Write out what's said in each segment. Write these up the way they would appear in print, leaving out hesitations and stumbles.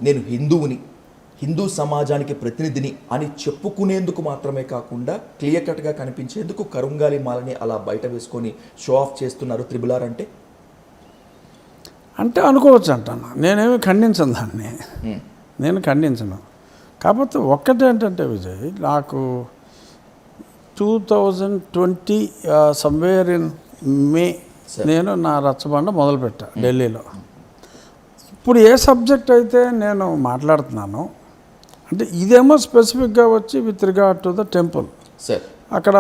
నేను హిందువుని, హిందూ సమాజానికి ప్రతినిధిని అని చెప్పుకునేందుకు మాత్రమే కాకుండా క్లియర్ కట్గా కనిపించేందుకు కరుంగాలి మాలని అలా బయట వేసుకొని షో ఆఫ్ చేస్తున్నారు త్రిబుల్ ఆర్ అంటే? అంటే అనుకోవచ్చు అంటాను. నేనేమి ఖండించను దాన్ని, నేను ఖండించను. కాకపోతే ఒక్కటేంటంటే విజయ్, నాకు 2020 సమ్వేర్ ఇన్ మే నేను నా రచ్చబండ మొదలుపెట్టా ఢిల్లీలో. ఇప్పుడు ఏ సబ్జెక్ట్ అయితే నేను మాట్లాడుతున్నానో, అంటే ఇదేమో స్పెసిఫిక్గా వచ్చి with regard to the temple. అక్కడ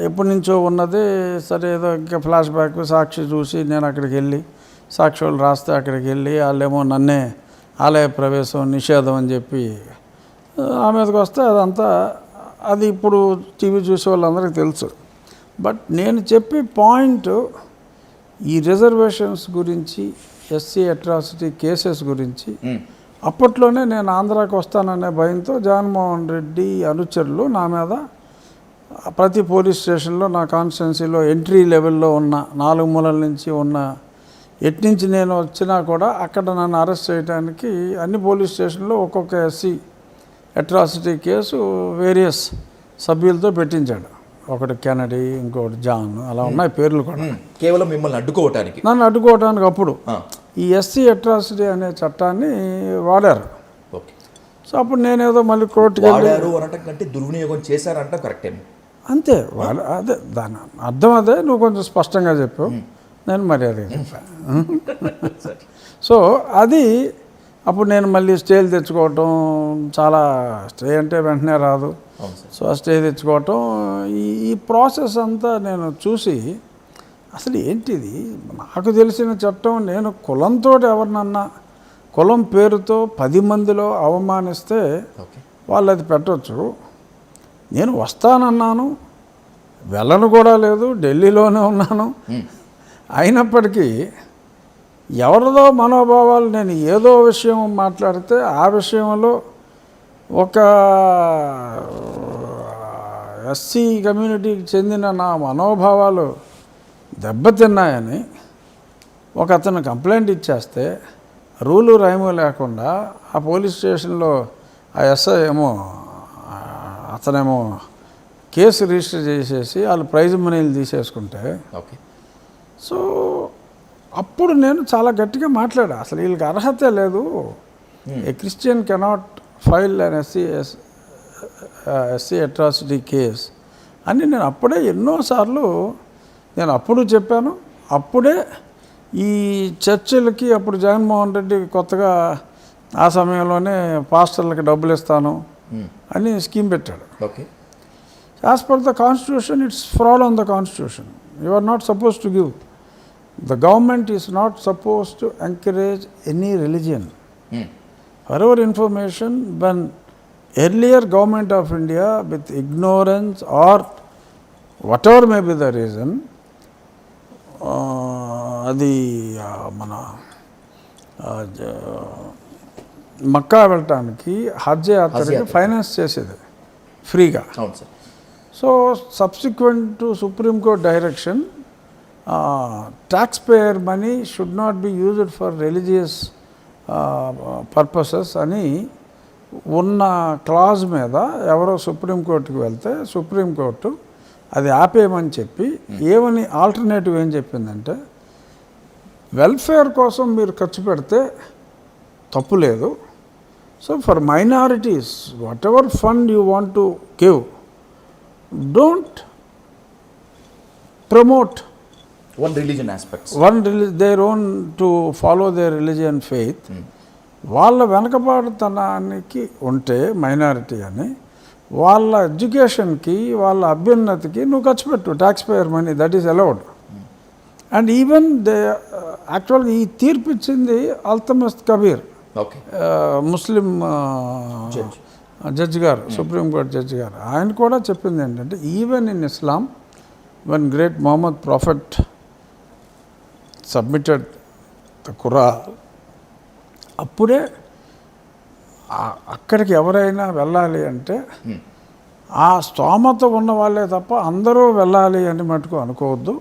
ఎప్పటి నుంచో ఉన్నది, సరే ఏదో ఇంకా ఫ్లాష్ బ్యాక్ సాక్షి చూసి నేను అక్కడికి వెళ్ళి సాక్షి వాళ్ళు రాస్తే అక్కడికి వెళ్ళి వాళ్ళేమో నన్నే ఆలయ ప్రవేశం నిషేధం అని చెప్పి ఆ మీదకి వస్తే అదంతా అది ఇప్పుడు టీవీ చూసే వాళ్ళందరికీ తెలుసు. బట్ నేను చెప్పే పాయింట్ ఈ రిజర్వేషన్స్ గురించి, ఎస్సీ అట్రాసిటీ కేసెస్ గురించి అప్పట్లోనే నేను ఆంధ్రాకి వస్తాననే భయంతో జగన్మోహన్ రెడ్డి అనుచరులు నా మీద ప్రతి పోలీస్ స్టేషన్లో నా కాన్స్టిట్యున్సీలో ఎంట్రీ లెవెల్లో ఉన్న 4 మూలల నుంచి ఉన్న ఎట్నుంచి నేను వచ్చినా కూడా అక్కడ నన్ను అరెస్ట్ చేయడానికి అన్ని పోలీస్ స్టేషన్లో ఒక్కొక్క ఎస్సీ అట్రాసిటీ కేసు వేరియస్ సభ్యులతో పెట్టించాడు. ఒకటి కెనడీ, ఇంకోటి జాన్, అలా ఉన్నాయి పేర్లు కూడా. కేవలం మిమ్మల్ని అడ్డుకోవటానికి, నన్ను అడ్డుకోవడానికి అప్పుడు ఈ ఎస్సీ అట్రాసిటీ అనే చట్టాన్ని వాడారు. సో అప్పుడు నేనేదో మళ్ళీ కోర్టుకి అంటే దుర్వినియోగం చేశారంట, కరెక్టే అంతే. వాళ్ళు అదే దాని అర్థం అదే, నువ్వు కొంచెం స్పష్టంగా చెప్పావు, నేను మర్యాదగా చెప్పాను. సో అది అప్పుడు నేను మళ్ళీ స్టేలు తెచ్చుకోవటం, చాలా స్టే అంటే వెంటనే రాదు. సో ఆ స్టే తెచ్చుకోవటం, ఈ ప్రాసెస్ అంతా నేను చూసి అసలు ఏంటిది, నాకు తెలిసిన చట్టం, నేను కులంతో ఎవరినన్నా కులం పేరుతో 10 మందిలో అవమానిస్తే వాళ్ళు అది పెట్టవచ్చు. నేను వస్తానన్నాను, వెళ్ళను కూడా లేదు, ఢిల్లీలోనే ఉన్నాను. అయినప్పటికీ ఎవరిదో మనోభావాలు, నేను ఏదో విషయం మాట్లాడితే ఆ విషయంలో ఒక ఎస్సీ కమ్యూనిటీకి చెందిన నా మనోభావాలు దెబ్బతిన్నాయని ఒక అతను కంప్లైంట్ ఇచ్చేస్తే రూలు రైము లేకుండా ఆ పోలీస్ స్టేషన్లో ఆ ఎస్ఐ ఏమో అతనేమో కేసు రిజిస్టర్ చేసేసి వాళ్ళు ప్రైజ్ మనీలు తీసేసుకుంటే, సో అప్పుడు నేను చాలా గట్టిగా మాట్లాడా, అసలు వీళ్ళకి అర్హతే లేదు, a Christian cannot file an SC atrocity case అని నేను అప్పుడే ఎన్నోసార్లు నేను అప్పుడు చెప్పాను. అప్పుడే ఈ చర్చిలకి అప్పుడు జగన్మోహన్ రెడ్డి కొత్తగా ఆ సమయంలోనే పాస్టర్లకి డబ్బులు ఇస్తాను అని స్కీమ్ పెట్టాడు. As per the constitution, it's fraud on the constitution. You are not suppose to give. The government is not supposed to encourage any religion. Whatever information, when earlier government of India with ignorance or whatever may be the reason, అది మన మక్కా వెళ్ళటానికి హజ్ యాత్రకి finance చేసేది ఫ్రీగా. So subsequent to supreme court direction, taxpayer money should not be used for religious purposes అని ఉన్న clause మీద ఎవరో సుప్రీంకోర్టుకి వెళ్తే సుప్రీంకోర్టు అది ఆపేయమని చెప్పి, ఏమని ఆల్టర్నేటివ్ ఏం చెప్పిందంటే, వెల్ఫేర్ కోసం మీరు ఖర్చు పెడితే తప్పు లేదు, so for minorities what ever fund you want to give, don't promote their own to follow their religion faith. వాళ్ళ వెనకబాటుతనానికి ఉంటే మైనారిటీ అని, వాళ్ళ ఎడ్యుకేషన్కి, వాళ్ళ అభ్యున్నతికి నువ్వు ఖర్చు పెట్టు tax payer money, that is allowed. And even they యాక్చువల్గా ఈ తీర్పు ఇచ్చింది అల్తమస్ కబీర్, ముస్లిం జడ్జి గారు, సుప్రీంకోర్టు జడ్జి గారు. ఆయన కూడా చెప్పింది ఏంటంటే, even in Islam when great Muhammad Prophet submitted the Quran, అప్పుడే అక్కడికి ఎవరైనా వెళ్ళాలి అంటే ఆ స్తోమత ఉన్న వాళ్ళే తప్ప అందరూ వెళ్ళాలి అని మటుకు అనుకోవద్దు.